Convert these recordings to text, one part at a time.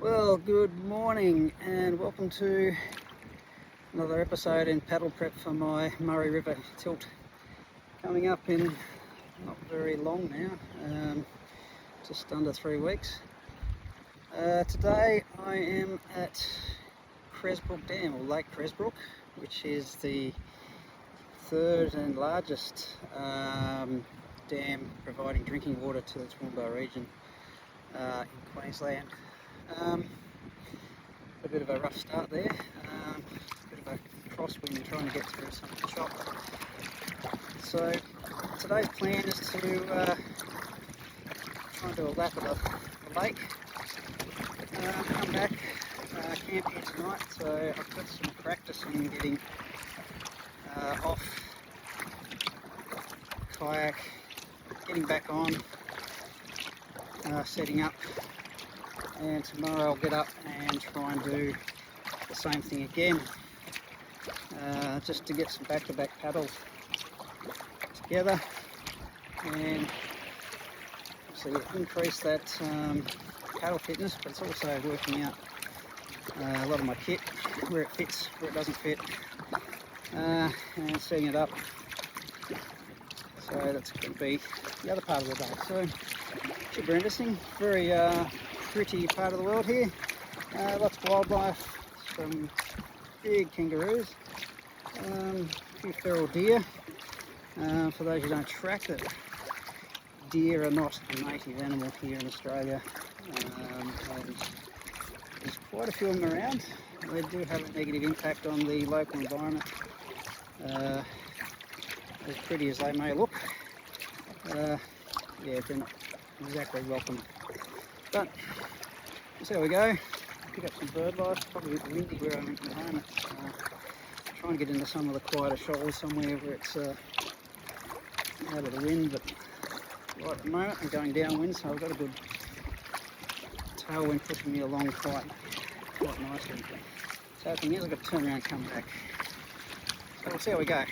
Well, good morning and welcome to another episode in paddle prep for my Murray River tilt. Coming up in not very long now, just under 3 weeks. Today I am at Cressbrook Dam, or Lake Cressbrook, which is the third and largest dam providing drinking water to the Toowoomba region in Queensland. A bit of a rough start there, a bit of a crosswind trying to get through some of the chop. So today's plan is to try and do a lap of the lake, come back, camp here tonight. So I've got some practice in getting off kayak, getting back on, setting up. And tomorrow I'll get up and try and do the same thing again, just to get some back-to-back paddles together and obviously increase that paddle fitness, but it's also working out a lot of my kit, where it fits, where it doesn't fit, and setting it up. So that's going to be the other part of the day. So should be interesting. Very pretty part of the world here. Lots of wildlife, some big kangaroos, a few feral deer. For those who don't track it, deer are not a native animal here in Australia, and there's quite a few of them around. They do have a negative impact on the local environment. As pretty as they may look, yeah, they're not exactly welcome. But that's how we go. Pick up some bird life. Probably a bit windy where I'm at the moment. Try and get into some of the quieter shoals somewhere where it's out of the wind. But right at the moment I'm going downwind, so I've got a good tailwind pushing me along quite nicely. So the thing is, I've got to turn around and come back. So we'll see how we go.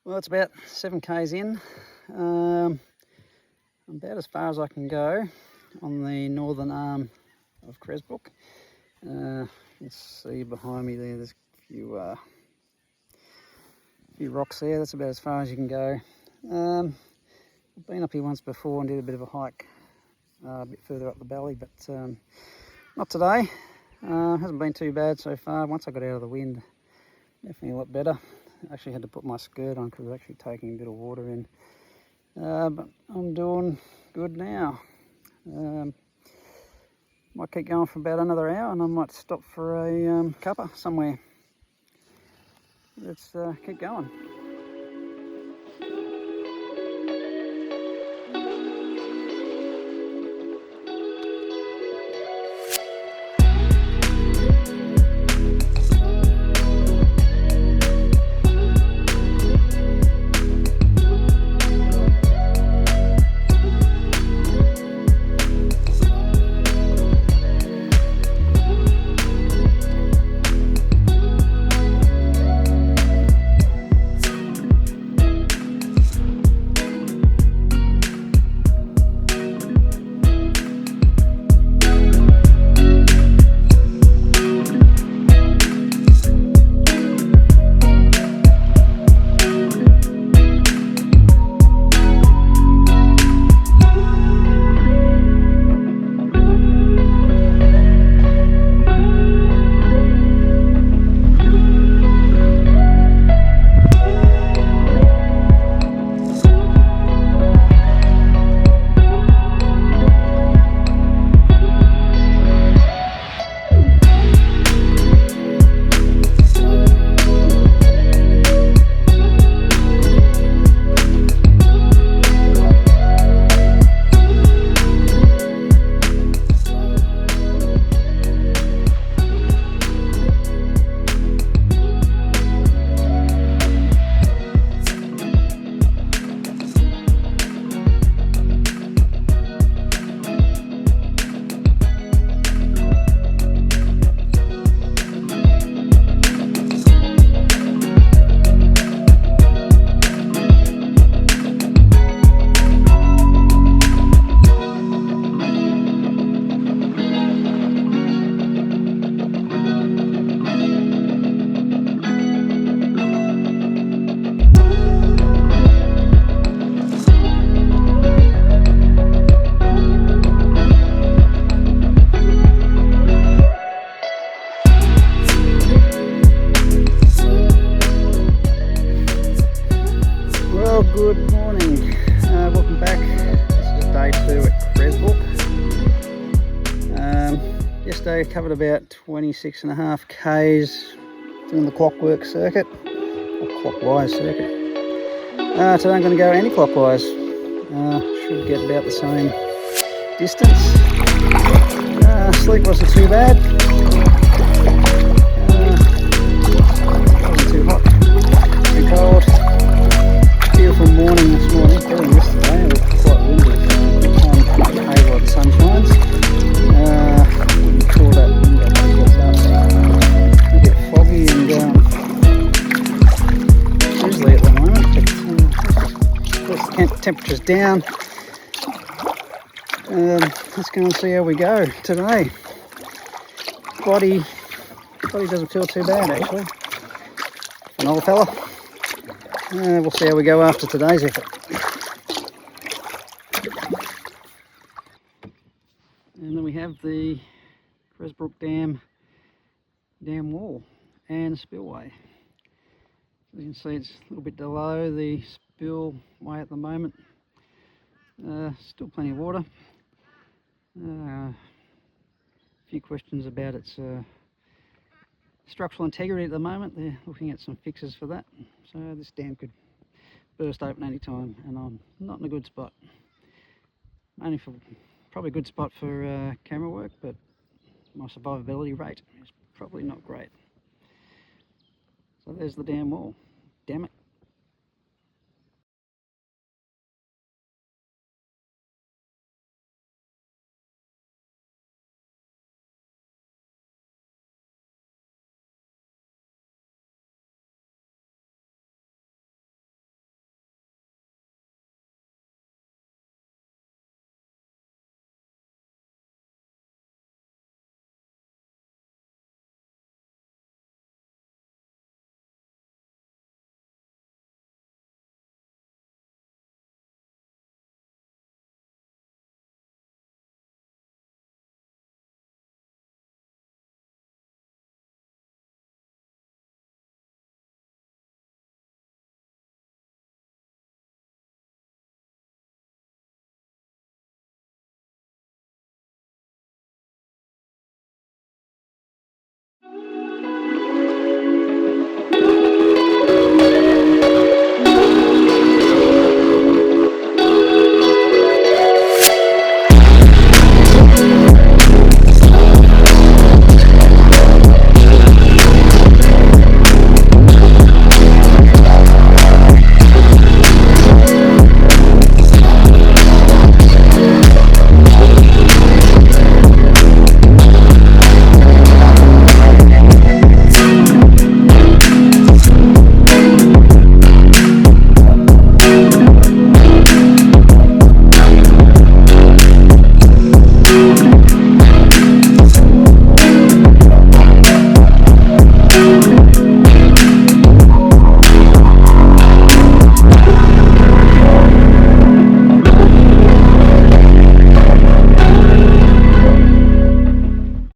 Well, it's about 7 k's in. I'm about as far as I can go on the northern arm of Cressbrook. You can see behind me there, there's a few rocks there. That's about as far as you can go. I've been up here once before and did a bit of a hike a bit further up the valley, but not today. Hasn't been too bad so far. Once I got out of the wind, definitely a lot better. I actually had to put my skirt on because I was actually taking a bit of water in. But I'm doing good now. Might keep going for about another hour and I might stop for a cuppa somewhere. Let's keep going. Well, good morning. Welcome back. This is day 2 at Cressbrook. Yesterday I covered about 26.5 k's doing the clockwork circuit, or clockwise circuit. Today I'm going to go anti-clockwise. Should get about the same distance. Sleep wasn't too bad. Wasn't too hot, too cold. Beautiful morning this morning. Better than yesterday. It was quite windy. Hey, while the sun shines. Cool that wind up when it gets up. A bit foggy and drizzly at the moment, but temperature's down. Let's go and see how we go today. Body doesn't feel too bad actually. An old fella. We'll see how we go after today's effort. And then we have the Cressbrook dam wall and spillway. As you can see, it's a little bit below the spillway at the moment. Still plenty of water. A few questions about its structural integrity at the moment. They're looking at some fixes for that. So this dam could burst open any time, and I'm not in a good spot. Probably a good spot for camera work, but my survivability rate is probably not great. So there's the dam wall. Damn it.